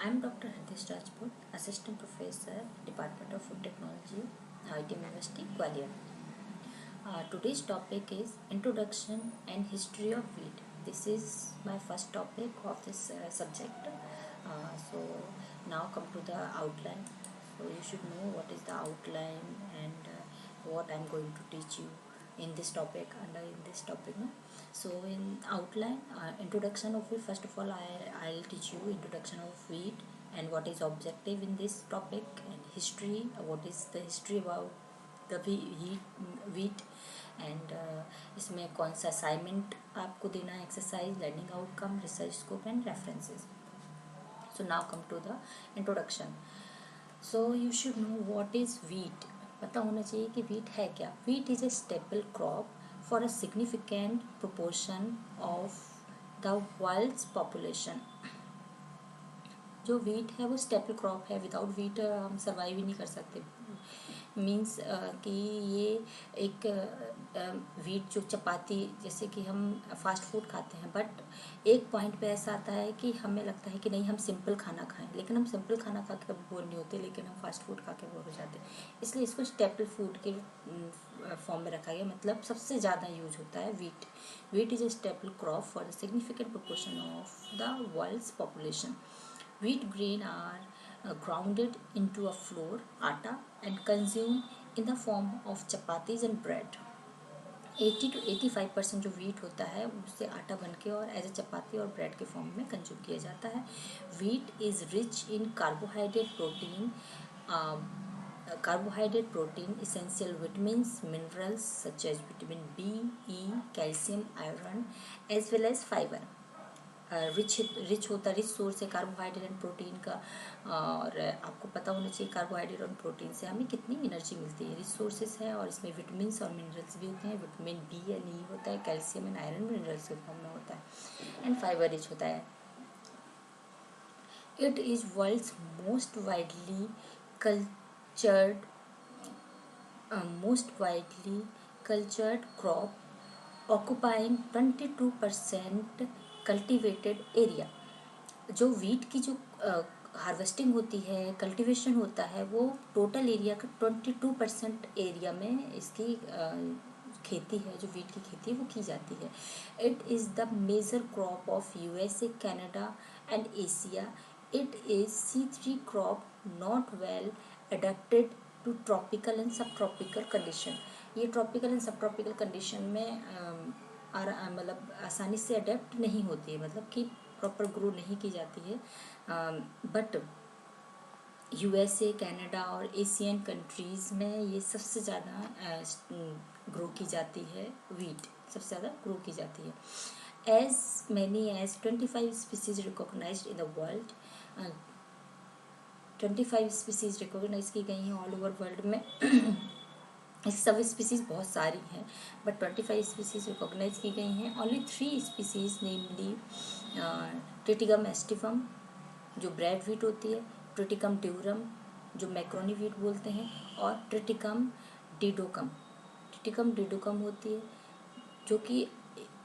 I'm Dr. Hitesh Rajput, Assistant Professor, Department of Food Technology, IIT University, Gwalior. Today's topic is Introduction and History of Wheat. This is my first topic of this subject. So now come to the outline. So you should know what is the outline and what I'm going to teach you in this topic and in this topic. No? So in outline, introduction of wheat. First of all, I'll teach you introduction of wheat and what is objective in this topic, and history. What is the history about the wheat and इसमें कौन सा assignment आपको देना है, exercise, learning outcome, research scope and references. So now come to the introduction. So you should know what is wheat. पता होना चाहिए कि वीट है क्या. Wheat is a staple crop for a significant proportion of the world's population. जो wheat है वो staple crop है. विदाउट वीट हम सर्वाइव ही नहीं कर सकते. मीन्स कि ये एक वीट जो चपाती, जैसे कि हम फास्ट फूड खाते हैं, बट एक पॉइंट पे ऐसा आता है कि हमें लगता है कि नहीं, हम सिंपल खाना खाएं, लेकिन हम सिंपल खाना खा के कभी बोर नहीं होते, लेकिन हम फास्ट फूड खा के बोर हो जाते हैं. इसलिए इसको स्टेपल फूड के फॉर्म में रखा गया. मतलब सबसे ज़्यादा यूज होता है wheat. Wheat is a staple crop for the significant proportion of the world's population. Wheat grain are grounded into a flour, atta, and consumed in the form of chapatis and bread. 80 to 85% जो wheat होता है उससे आटा बन के और as a चपाती और bread के फॉर्म में कंज्यूम किया जाता है. Wheat is rich in carbohydrate protein, essential vitamins, minerals such as vitamin B, E, calcium, iron, as well as fiber. Rich होता है, रिच सोर्स है कार्बोहाइड्रेट एंड प्रोटीन का. और आपको पता होना चाहिए कार्बोहाइड्रेट और प्रोटीन से हमें कितनी एनर्जी मिलती है. रिच सोर्सेस है और इसमें विटामिन्स और मिनरल्स भी होते हैं. विटामिन बी एंड ई होता है, कैल्शियम एंड आयरन मिनरल्स के फॉर्म में होता है, एंड फाइबर रिच होता है. It is world's most widely cultured crop occupying 22% cultivated area. जो वीट की जो हार्वेस्टिंग होती है, कल्टिवेशन होता है, वो टोटल एरिया का 22% एरिया में इसकी खेती है, जो वीट की खेती है वो की जाती है. It is the major crop of USA, Canada and Asia. It is C3 crop not well adapted to tropical and sub tropical condition. ये tropical and sub tropical condition में मतलब आसानी से अडेप्ट नहीं होती है, मतलब कि प्रॉपर ग्रो नहीं की जाती है. बट USA, कनाडा और एशियन कंट्रीज़ में ये सबसे ज़्यादा ग्रो की जाती है. वीट सबसे ज़्यादा ग्रो की जाती है. As many as 25 species recognised in the world. 25 species recognise की गई हैं ऑल ओवर वर्ल्ड में. सब स्पीसीज बहुत सारी हैं, बट 25 स्पीसीज रिकॉग्नाइज की गई हैं. ओनली 3 स्पीसीज नेमली ट्रिटिकम एस्टिवम जो ब्रेड वीट होती है, ट्रिटिकम ड्यूरम जो मैक्रोनी वीट बोलते हैं, और ट्रिटिकम डिडोकम होती है जो कि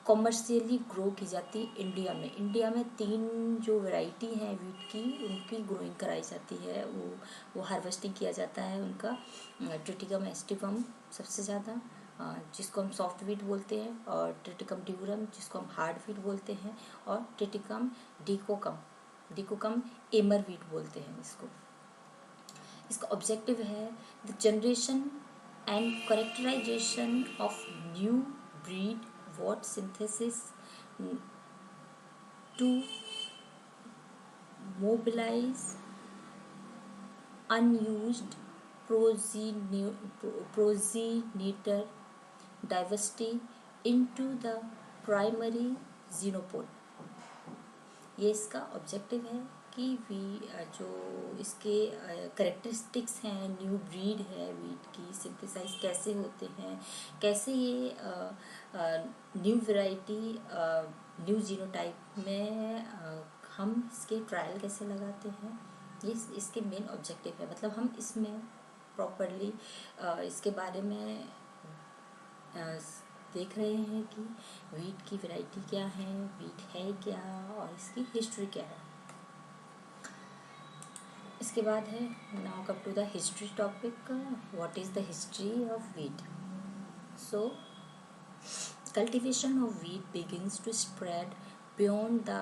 कॉमर्शियली ग्रो की जाती है इंडिया में. इंडिया में 3 जो वैरायटी हैं वीट की, उनकी ग्रोइंग कराई जाती है, वो हार्वेस्टिंग किया जाता है उनका. ट्रिटिकम एस्टिवम सबसे ज़्यादा, जिसको हम सॉफ्ट वीट बोलते हैं, और ट्रिटिकम ड्यूरम जिसको हम हार्ड वीट बोलते हैं, और ट्रिटिकम डिकोकम एमर वीट बोलते हैं इसको. इसका ऑब्जेक्टिव है the generation and characterisation of new breed what synthesis to mobilize unused progenitor diversity into the primary xenopode. ये इसका ऑब्जेक्टिव है कि जो इसके करेक्टरिस्टिक्स हैं, न्यू ब्रीड है वीट की, सिंथेसाइज कैसे होते हैं, कैसे ये न्यू वैरायटी न्यू जीनोटाइप में हम इसके ट्रायल कैसे लगाते हैं, ये इसके मेन ऑब्जेक्टिव है. मतलब हम इसमें प्रॉपरली इसके बारे में देख रहे हैं कि वीट की वैरायटी क्या है, वीट है क्या, और इसकी हिस्ट्री क्या है. इसके बाद है now come to the history topic. What is the history of wheat. So cultivation of wheat begins to spread beyond the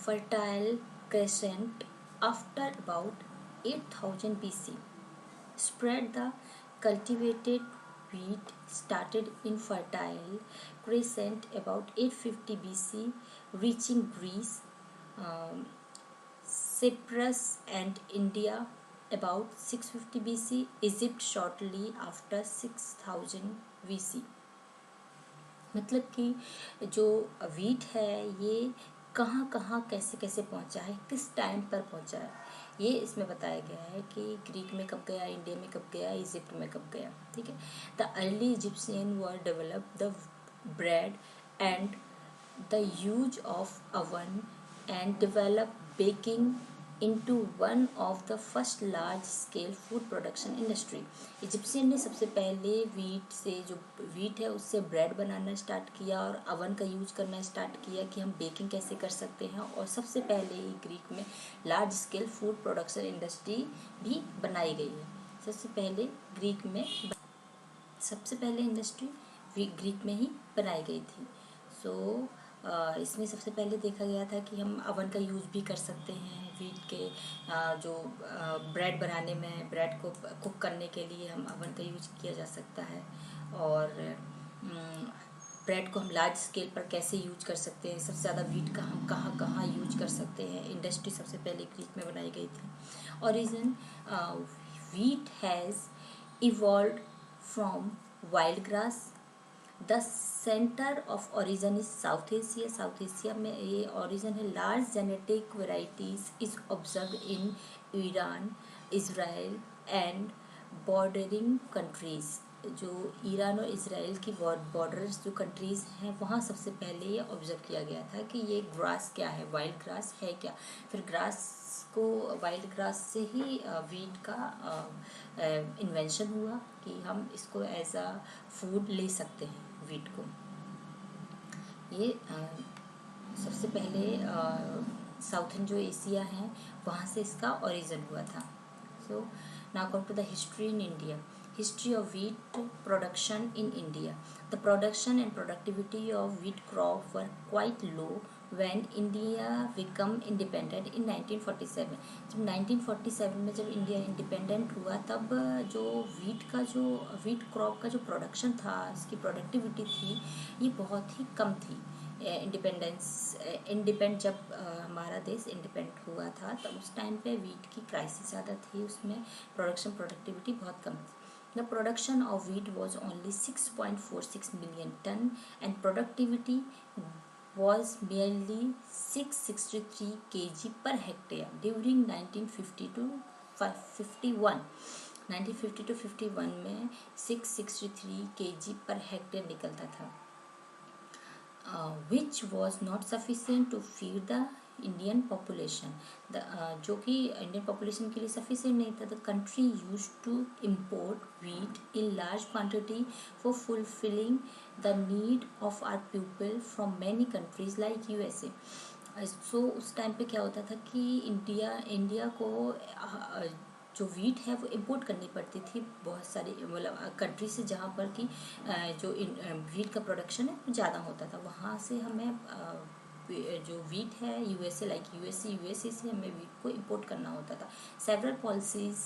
Fertile Crescent after about 8000 BC. Spread the cultivated wheat started in Fertile Crescent about 850 BC, reaching Greece, um, Cyprus, and India about 650 BC, Egypt shortly after 6000 BC. मतलब कि जो wheat है ये कहाँ कहाँ कैसे कैसे पहुँचा है, किस टाइम पर पहुँचा है, ये इसमें बताया गया है कि ग्रीक में कब गया, इंडिया में कब गया, इजिप्ट में कब गया. ठीक है. The early Egyptian were develop the bread and the use of oven and develop baking into one of the first large scale food production industry. Egyptian ने सबसे पहले वीट से, जो वीट है उससे ब्रेड बनाना स्टार्ट किया और अवन का यूज करना स्टार्ट किया कि हम बेकिंग कैसे कर सकते हैं. और सबसे पहले ही ग्रीक में large scale food production industry भी बनाई गई है. सबसे पहले ग्रीक में सबसे पहले इंडस्ट्री ग्रीक में ही बनाई गई थी. सो इसमें सबसे पहले देखा गया था कि हम अवन का यूज़ भी कर सकते हैं वीट के जो ब्रेड बनाने में, ब्रेड को कुक करने के लिए हम अवन का यूज किया जा सकता है. और ब्रेड को हम लार्ज स्केल पर कैसे यूज कर सकते हैं, सबसे ज़्यादा वीट का हम कहाँ कहाँ यूज कर सकते हैं. इंडस्ट्री सबसे पहले ग्रीक में बनाई गई थी. Origin wheat has evolve from wild grass. The centre of origin is south Asia. South Asia में ये ओरिजिन है. Large genetic varieties is observe in Iran, Israel and bordering countries. जो ईरान और इसराइल की बॉर्डर्स जो countries हैं वहाँ सबसे पहले ये ऑब्जर्व किया गया था कि ये ग्रास क्या है, वाइल्ड ग्रास है क्या. फिर ग्रास को, वाइल्ड ग्रास से ही वीट का इन्वेंशन हुआ कि हम इसको एज अ फूड ले सकते हैं वीट को. ये सबसे पहले साउथर्न जो एशिया है वहाँ से इसका ओरिजिन हुआ था. So now come to the history in India. History of wheat production in India. The production and productivity of wheat crop were quite low when India became independent in 1947. जब 1947 में जब India independent हुआ तब जो wheat crop का जो production था, इसकी प्रोडक्टिविटी थी, ये बहुत ही कम थी. जब हमारा देश इंडिपेंडेंट हुआ था तब उस टाइम पे वीट की क्राइसिस ज़्यादा थी, उसमें प्रोडक्टिविटी बहुत कम थी. The production of wheat was only 6.46 million ton and productivity was merely 663 kg per hectare during 1950 to 51. 1950 to 51 में 663 kg per hectare निकलता था, which was not sufficient to feed the Indian population. जो कि Indian population के लिए sufficient नहीं था. The country use to import wheat in large quantity for fulfilling the need of our people from many countries like USA. So उस time पे क्या होता था कि इंडिया को जो वीट है वो इम्पोर्ट करनी पड़ती थी बहुत सारी मतलब कंट्री से, जहाँ पर कि जो वीट का प्रोडक्शन है वो ज़्यादा होता था. वहाँ से हमें जो वीट है यूएसए से हमें वीट को इंपोर्ट करना होता था. Several policies,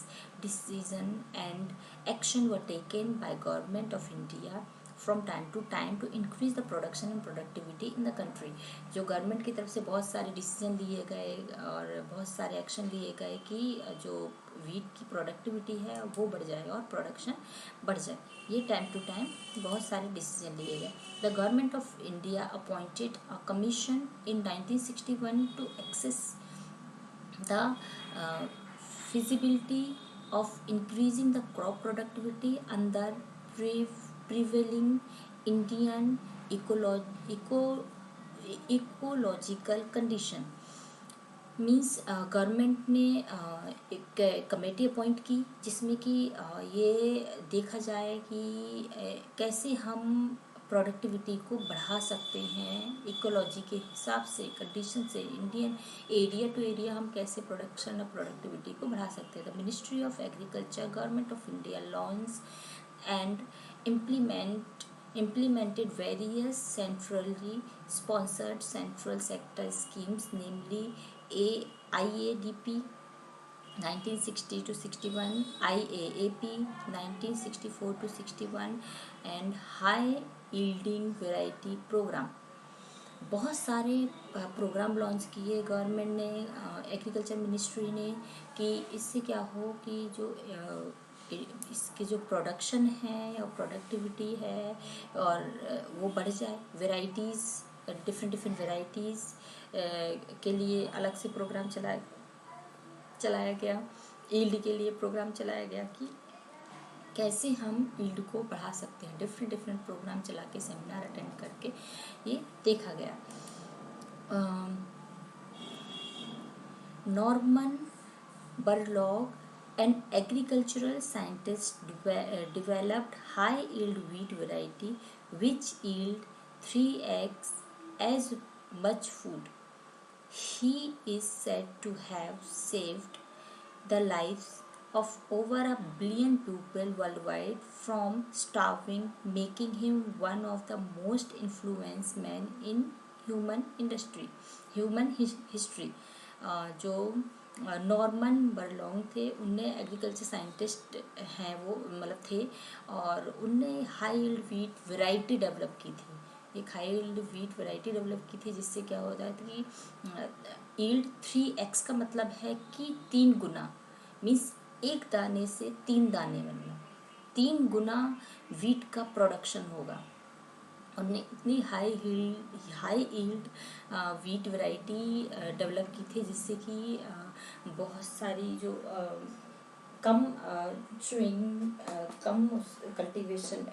decision and action were taken by government of India from time to time to increase the production and productivity in the country. जो गवर्नमेंट की तरफ से बहुत सारे डिसीजन लिए गए और बहुत सारे एक्शन लिए गए कि जो वीट की प्रोडक्टिविटी है वो बढ़ जाए और प्रोडक्शन बढ़ जाए. ये टाइम टू टाइम बहुत सारे डिसीजन लिए गए. The government of India appointed a commission in 1961 to assess the feasibility of increasing the crop productivity under prevailing Indian ecological condition. Means government ने एक कमेटी अपॉइंट की जिसमें कि ये देखा जाए कि कैसे हम प्रोडक्टिविटी को बढ़ा सकते हैं इकोलॉजी के हिसाब से, कंडीशन से, इंडियन एरिया टू एरिया हम कैसे प्रोडक्शन और प्रोडक्टिविटी को बढ़ा सकते हैं। The ministry of agriculture, government of India launch and implemented various centrally sponsored central sector schemes, namely IADP 1960 to 61, IAAP 1964 to 61 and high yielding variety program। बहुत सारे programme launch किए गवर्नमेंट ने, agriculture ministry ने, कि इससे क्या हो कि जो इसके जो प्रोडक्शन है और प्रोडक्टिविटी है और वो बढ़ जाए। वेराइटीज़, डिफरेंट वेराइटीज़ के लिए अलग से प्रोग्राम चलाया गया। ईल्ड के लिए प्रोग्राम चलाया गया कि कैसे हम ईल्ड को बढ़ा सकते हैं। डिफरेंट प्रोग्राम चला के, सेमिनार अटेंड करके ये देखा गया। Norman Borlaug, an agricultural scientist, developed high yield wheat variety which yield 3x as much food. He is said to have saved the lives of over 1 billion people worldwide from starving, making him one of the most influential men in human history। जो Norman बरलॉन्ग थे, उनने agriculture scientist हैं वो, मतलब थे, और उनने high yield wheat variety develop की थी। एक high yield wheat variety develop की थी जिससे क्या होता है कि यील्ड 3x का मतलब है कि 3 गुना, मीन्स एक दाने से 3 दाने बनना, 3 गुना व्हीट का प्रोडक्शन होगा। उन्होंने इतनी high yield wheat variety develop की थी जिससे कि बहुत सारी जो कम स्विंग, कम कल्टीवेशन,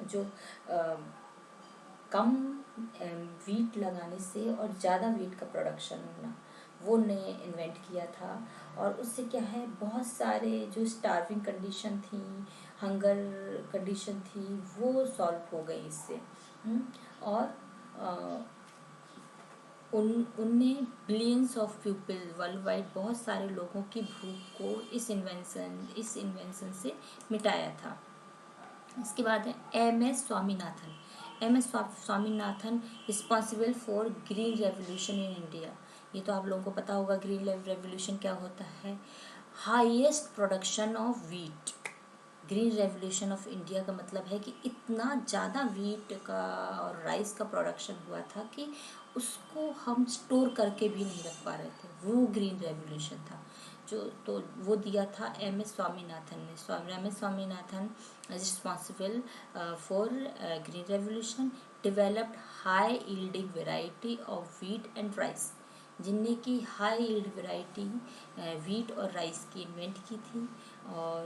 जो कम वीट लगाने से और ज़्यादा वीट का प्रोडक्शन होना, वो ने इन्वेंट किया था। और उससे क्या है, बहुत सारे जो स्टार्विंग कंडीशन थी, हंगर कंडीशन थी, वो सॉल्व हो गई इससे। और उनने billions of people world wide, बहुत सारे लोगों की भूख को इस इन्वेंशन से मिटाया था। इसके बाद है M S. Swaminathan. M S. Swaminathan responsible for green revolution in India. ये तो आप लोगों को पता होगा ग्रीन रेवोल्यूशन क्या होता है। Highest production of wheat. Green revolution of India का मतलब है कि इतना ज़्यादा वीट का और राइस का प्रोडक्शन हुआ था कि उसको हम स्टोर करके भी नहीं रख पा रहे थे, वो ग्रीन रेवोल्यूशन था जो, तो वो दिया था एम.एस. स्वामीनाथन ने। M S. Swaminathan responsible for green revolution, developed high yielding variety of wheat and rice, जिनने की हाई यील्ड वेराइटी वीट और राइस की इन्वेंट की थी। और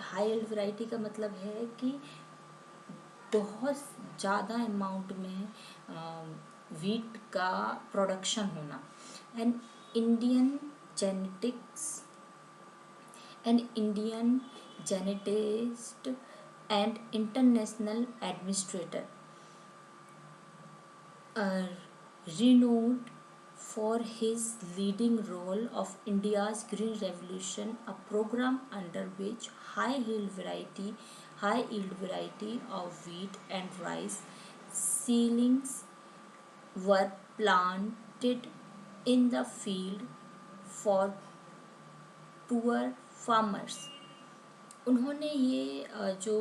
हाई यील्ड वेराइटी का मतलब है कि बहुत ज़्यादा अमाउंट में वीट का प्रोडक्शन होना। And Indian geneticist and international administrator, renowned for his leading role of India's Green Revolution, a program under which high yield variety of wheat and rice seedlings were planted in the field for poor farmers। उन्होंने ये जो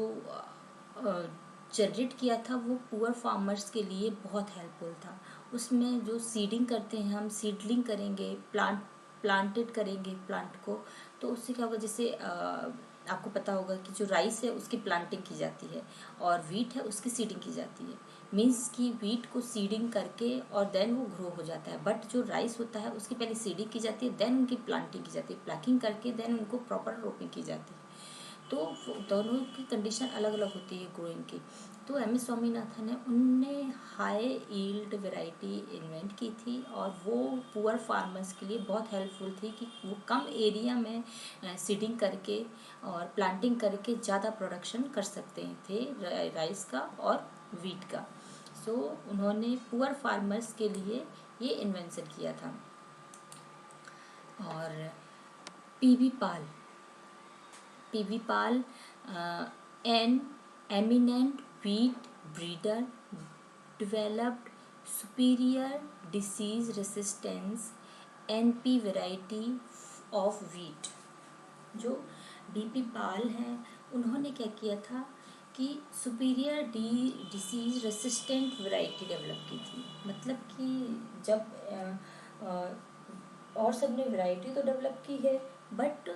generate किया था वो poor farmers के लिए बहुत helpful था। उसमें जो सीडिंग करते हैं, हम सीडलिंग करेंगे, प्लांटेड करेंगे प्लांट को, तो उससे क्या होगा, जैसे आपको पता होगा कि जो राइस है उसकी प्लांटिंग की जाती है और वीट है उसकी सीडिंग की जाती है। मीन्स कि वीट को सीडिंग करके और देन वो ग्रो हो जाता है, बट जो राइस होता है उसकी पहले सीडिंग की जाती है, देन उनकी प्लांटिंग की जाती है, प्लकिंग करके देन उनको प्रॉपर रोपिंग की जाती है। तो दोनों की कंडीशन अलग अलग होती है ग्रोइंग की। तो एम एस स्वामीनाथन ने उनने हाई यील्ड वैरायटी इन्वेंट की थी और वो पुअर फार्मर्स के लिए बहुत हेल्पफुल थी कि वो कम एरिया में सीडिंग करके और प्लांटिंग करके ज़्यादा प्रोडक्शन कर सकते थे राइस का और वीट का। सो उन्होंने पुअर फार्मर्स के लिए ये इन्वेंशन किया था। और PV Pal an eminent wheat breeder developed superior disease resistance NP variety of wheat। जो बीपी पाल हैं उन्होंने क्या किया था कि superior disease resistant variety develop की थी। मतलब कि जब और सब ने वैरायटी तो डेवलप की है बट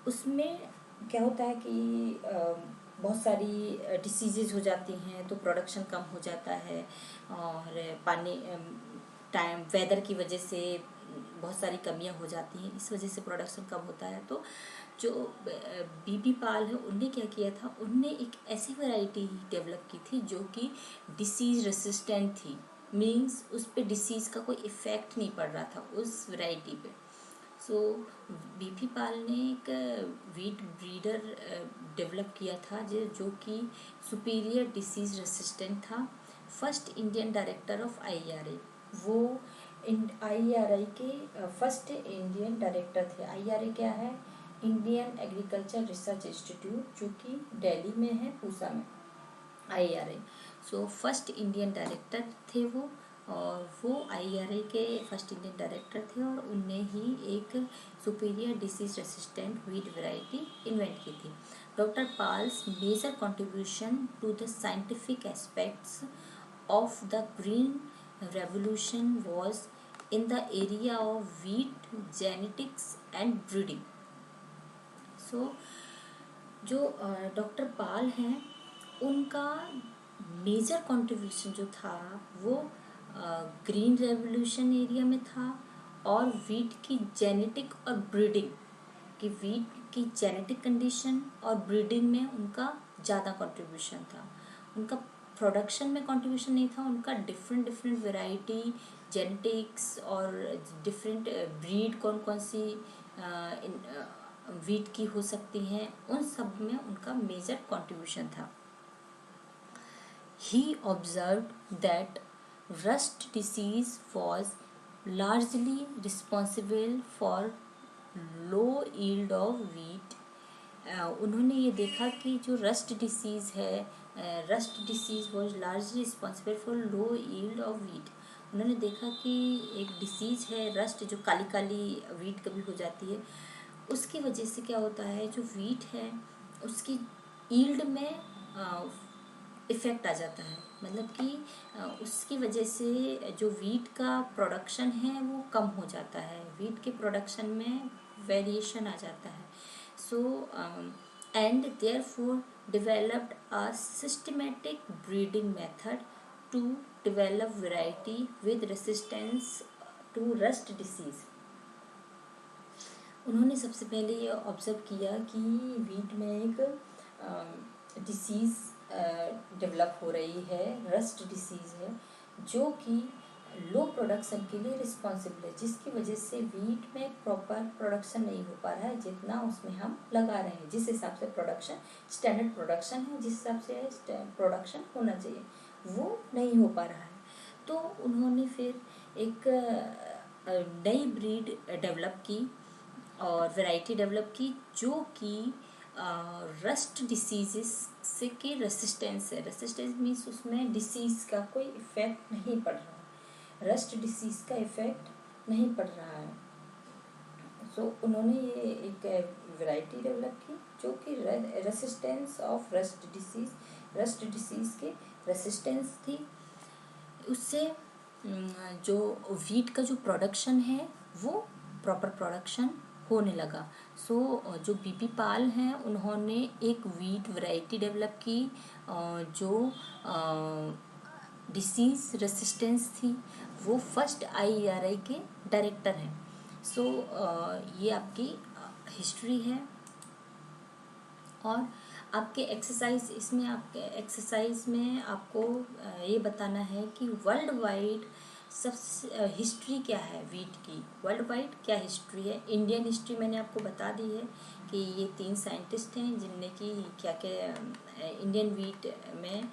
उसमें क्या होता है कि बहुत सारी डिसीजेज हो जाती हैं तो प्रोडक्शन कम हो जाता है और पानी टाइम वेदर की वजह से बहुत सारी कमियां हो जाती हैं, इस वजह से प्रोडक्शन कम होता है। तो जो बीपी पाल है उनने क्या किया था, उनने एक ऐसी वैरायटी डेवलप की थी जो कि डिसीज रेसिस्टेंट थी। मीन्स उस पर डिसीज़ का कोई इफ़ेक्ट नहीं पड़ रहा था उस वैरायटी पे। सो बीपी पाल ने एक वीट ब्रीडर डेवलप किया था जो कि सुपीरियर डिसीज़ रेसिस्टेंट था। First Indian director of IRA, वो IRA के फर्स्ट इंडियन डायरेक्टर थे। IRA क्या है? इंडियन एग्रीकल्चर रिसर्च इंस्टीट्यूट, जो कि दिल्ली में है, पूसा में IRA। So first Indian director थे वो, और वो IRA के फर्स्ट इंडियन डायरेक्टर थे और उनने ही एक superior disease resistant wheat variety invent की थी। Doctor Pal's major contribution to the scientific aspects of the green revolution was in the area of wheat genetics and breeding. So जो doctor पाल हैं उनका मेजर कंट्रीब्यूशन जो था वो ग्रीन रेवोल्यूशन एरिया में था और वीट की जेनेटिक और ब्रीडिंग कि वीट की जेनेटिक कंडीशन और ब्रीडिंग में उनका ज़्यादा कंट्रीब्यूशन था। उनका प्रोडक्शन में कंट्रीब्यूशन नहीं था, उनका डिफरेंट वैरायटी जेनेटिक्स और डिफरेंट ब्रीड कौन कौन सी वीट की हो सकती हैं, उन सब में उनका मेजर कंट्रीब्यूशन था। He observed that rust disease was largely responsible for low yield of wheat। उन्होंने ये देखा कि जो रस्ट डिसीज़ है, rust disease was largely responsible for low yield of wheat. उन्होंने देखा कि एक डिसीज़ है रस्ट, जो काली काली वीट कभी हो जाती है, उसकी वजह से क्या होता है, जो वीट है उसकी यील्ड में इफ़ेक्ट आ जाता है। मतलब कि उसकी वजह से जो वीट का प्रोडक्शन है वो कम हो जाता है, वीट के प्रोडक्शन में वेरिएशन आ जाता है। So and therefore developed a systematic breeding method to develop variety with resistance to rust disease. उन्होंने सबसे पहले ये ऑब्जर्व किया कि वीट में एक डिसीज़ डेवलप हो रही है, रस्ट डिसीज़ है, जो कि लो प्रोडक्शन के लिए रिस्पॉन्सिबल है, जिसकी वजह से वीट में प्रॉपर प्रोडक्शन नहीं हो पा रहा है जितना उसमें हम लगा रहे हैं। जिस हिसाब से प्रोडक्शन स्टैंडर्ड प्रोडक्शन है, जिस हिसाब से प्रोडक्शन होना चाहिए, वो नहीं हो पा रहा है। तो उन्होंने फिर एक नई ब्रीड डेवलप की और वैरायटी डेवलप की जो कि रस्ट डिसीज़ से के रेसिस्टेंस है। रेसिस्टेंस मीन्स उसमें डिसीज़ का कोई इफ़ेक्ट नहीं पड़ रहा है, रस्ट डिसीज़ का इफ़ेक्ट नहीं पड़ रहा है। सो उन्होंने ये एक वैरायटी डेवलप की जो कि रेसिस्टेंस ऑफ रस्ट डिसीज़ के रेसिस्टेंस थी। उससे जो वीट का जो प्रोडक्शन है वो प्रॉपर प्रोडक्शन होने लगा। सो जो बीपी पाल हैं उन्होंने एक वीट वैरायटी डेवलप की जो डिसीज़ रेसिस्टेंस थी। वो फर्स्ट IRA के डायरेक्टर हैं। सो ये आपकी हिस्ट्री है। और आपके एक्सरसाइज इसमें आपके एक्सरसाइज में आपको ये बताना है कि वर्ल्ड वाइड सबसे हिस्ट्री क्या है वीट की, वर्ल्ड वाइड क्या हिस्ट्री है। इंडियन हिस्ट्री मैंने आपको बता दी है कि ये 3 साइंटिस्ट हैं जिनने की क्या क्या इंडियन वीट में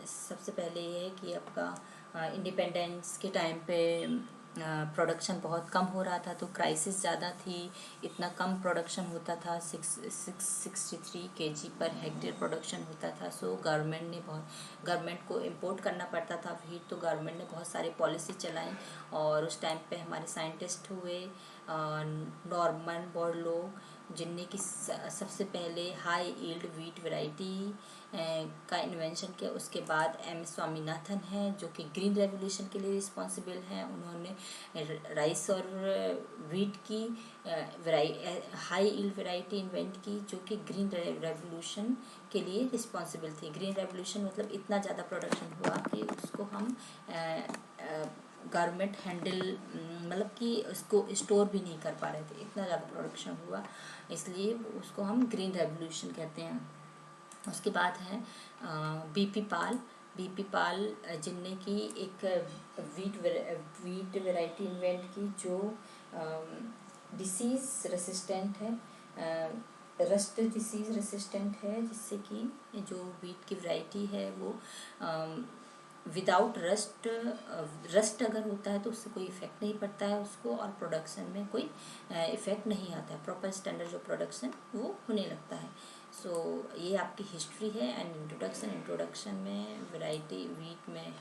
सबसे पहले ये है कि आपका इंडिपेंडेंस के टाइम पे प्रोडक्शन बहुत कम हो रहा था, तो क्राइसिस ज़्यादा थी, इतना कम प्रोडक्शन होता था, 663 kg पर हेक्टेयर प्रोडक्शन होता था। सो गवर्नमेंट को इम्पोर्ट करना पड़ता था वीट, तो गवर्नमेंट ने बहुत सारी पॉलिसी चलाई और उस टाइम पे हमारे साइंटिस्ट हुए नॉर्मन बोरलॉग, जिनने की सबसे पहले हाई यील्ड वीट वैरायटी का इन्वेंशन किया। उसके बाद एम स्वामीनाथन हैं जो कि ग्रीन रेवोल्यूशन के लिए रिस्पॉन्सिबल हैं। उन्होंने राइस और वीट की हाई यील्ड वैरायटी इन्वेंट की जो कि ग्रीन रेवोल्यूशन के लिए रिस्पॉन्सिबल थी। ग्रीन रेवोल्यूशन मतलब इतना ज़्यादा प्रोडक्शन हुआ कि उसको हम गवर्नमेंट हैंडल मतलब कि उसको स्टोर भी नहीं कर पा रहे थे, इतना ज़्यादा प्रोडक्शन हुआ, इसलिए उसको हम ग्रीन रेवोल्यूशन कहते हैं। उसके बाद है बीपी पाल जिनने की एक वीट वैरायटी इन्वेंट की जो डिसीज़ रेसिस्टेंट है, रस्ट डिसीज़ रेसिस्टेंट है, जिससे कि जो वीट की वैरायटी है वो विदाउट रस्ट अगर होता है तो उससे कोई इफ़ेक्ट नहीं पड़ता है उसको, और प्रोडक्शन में कोई इफ़ेक्ट नहीं आता है, प्रॉपर स्टैंडर्ड जो प्रोडक्शन वो होने लगता है। सो ये आपकी हिस्ट्री है एंड इंट्रोडक्शन में वैरायटी वीट में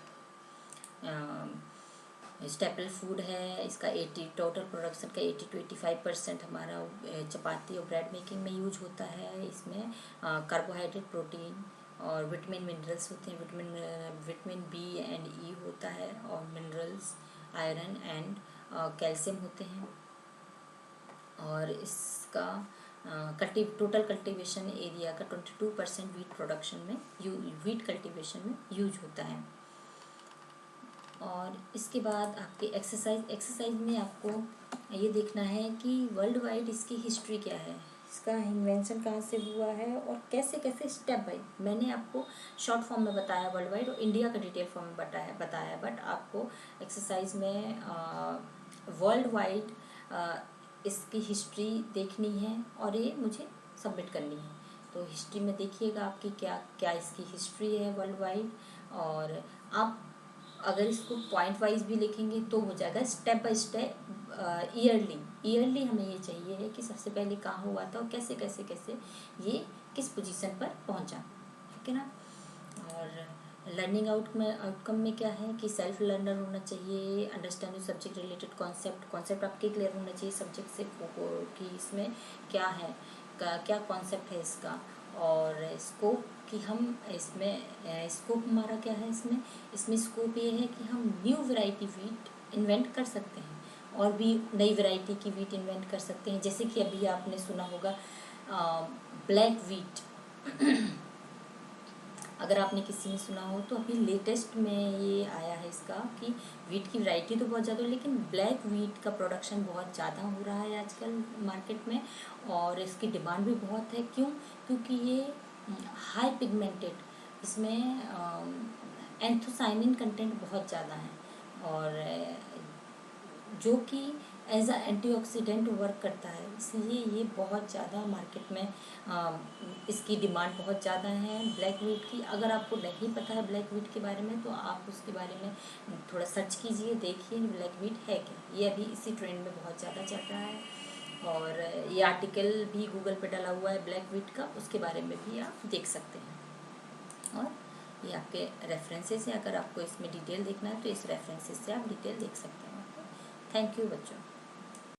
स्टेपल फूड है, इसका 80 टोटल प्रोडक्शन का 80 to 85% हमारा चपाती और ब्रेड मेकिंग में यूज होता है। इसमें कार्बोहाइड्रेट, प्रोटीन और विटामिन मिनरल्स होते हैं, विटामिन बी एंड ई होता है, और मिनरल्स आयरन एंड कैल्शियम होते हैं। और इसका टोटल कल्टीवेशन एरिया का 22% वीट प्रोडक्शन में वीट कल्टीवेशन में यूज होता है। और इसके बाद आपके एक्सरसाइज में आपको ये देखना है कि वर्ल्ड वाइड इसकी हिस्ट्री क्या है, इसका इन्वेंशन कहाँ से हुआ है और कैसे कैसे स्टेप बाय। मैंने आपको शॉर्ट फॉर्म में बताया वर्ल्ड वाइड, और इंडिया का डिटेल फॉर्म में बताया, बट आपको एक्सरसाइज में वर्ल्ड वाइड इसकी हिस्ट्री देखनी है और ये मुझे सबमिट करनी है। तो हिस्ट्री में देखिएगा आपकी क्या क्या इसकी हिस्ट्री है वर्ल्ड वाइड, और आप अगर इसको पॉइंट वाइज भी लिखेंगे तो हो जाएगा, स्टेप बाय स्टेप ईयरली हमें ये चाहिए है कि सबसे पहले कहाँ हुआ था और कैसे कैसे कैसे ये किस पोजीशन पर पहुँचा, ठीक है ना। और लर्निंग आउटकम में क्या है कि सेल्फ लर्नर होना चाहिए, अंडरस्टैंडिंग सब्जेक्ट रिलेटेड कॉन्सेप्ट आपके क्लियर होना चाहिए सब्जेक्ट से कि इसमें क्या है, क्या कॉन्सेप्ट है इसका, और स्कोप कि हम इसमें स्कोप हमारा क्या है, इसमें स्कोप ये है कि हम न्यू वैरायटी वीट इन्वेंट कर सकते हैं और भी नई वैरायटी की वीट इन्वेंट कर सकते हैं। जैसे कि अभी आपने सुना होगा ब्लैक वीट अगर आपने किसी ने सुना हो तो अभी लेटेस्ट में ये आया है इसका कि वीट की वैरायटी तो बहुत ज़्यादा, लेकिन ब्लैक वीट का प्रोडक्शन बहुत ज़्यादा हो रहा है आजकल मार्केट में, और इसकी डिमांड भी बहुत है। क्योंकि ये हाई पिगमेंटेड, इसमें एंथोसाइनिन कंटेंट बहुत ज़्यादा है, और जो कि एज अ एंटीऑक्सीडेंट वर्क करता है, इसलिए ये बहुत ज़्यादा मार्केट में इसकी डिमांड बहुत ज़्यादा है ब्लैक वीट की। अगर आपको नहीं पता है ब्लैक वीट के बारे में तो आप उसके बारे में थोड़ा सर्च कीजिए, देखिए ब्लैक वीट है क्या, ये अभी इसी ट्रेंड में बहुत ज़्यादा चल रहा है। और ये आर्टिकल भी गूगल पे डाला हुआ है ब्लैक वीट का, उसके बारे में भी आप देख सकते हैं। और ये आपके रेफरेंसेस हैं, अगर आपको इसमें डिटेल देखना है तो इस रेफरेंसेस से आप डिटेल देख सकते हैं। थैंक यू बच्चों।